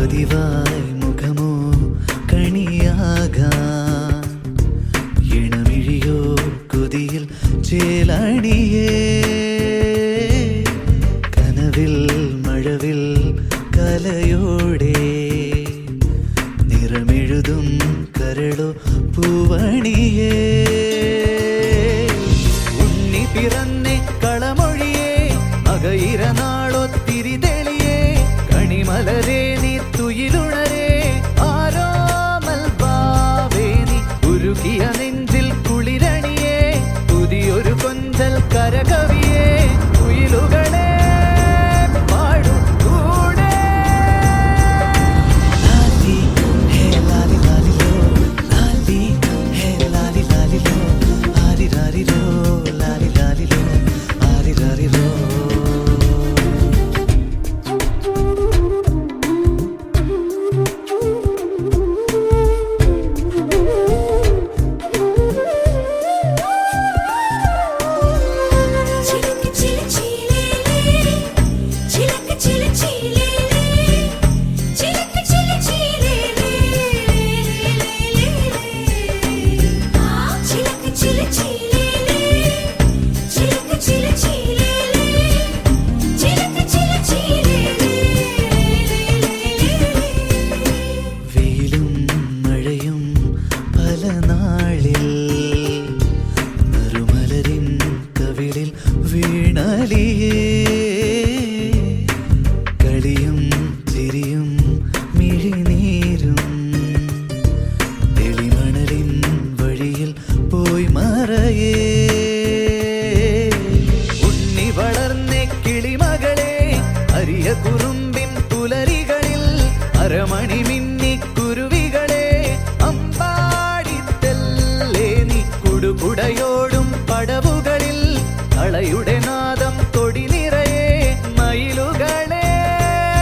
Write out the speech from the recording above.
പതിവായി മുഖമോ കണിയാകാൻ ഇണമിഴിയോ കൊതിയിൽ ചേലാണിയേ കനവിൽ മഴവിൽ കലയോടെ നിറമെഴുതും കരളോ പൂവണിയേ ഉണ്ണി പിറന്നേ കളമൊഴിയേ അകയിരനാളൊത്തിരി തെളിയേ കണിമലരേ നീ തുയിലുണരേ ആരോമൽ ഭാവേ നീ ഉരുകിയ നെഞ്ചിൽ കുളിരണിയേ പുതിയൊരു കൊഞ്ചൽ കരകവിയേ കുയിലുകളെ കളിയും ചിരിയും മിഴിനീരും തെളിമണലിൻ വഴിയിൽ പോയി മറയേ ഉണ്ണി വളർന്നേ കിളിമകളെ അരിയ കുറുമ്പിൻ പുലരികളിൽ അരമണി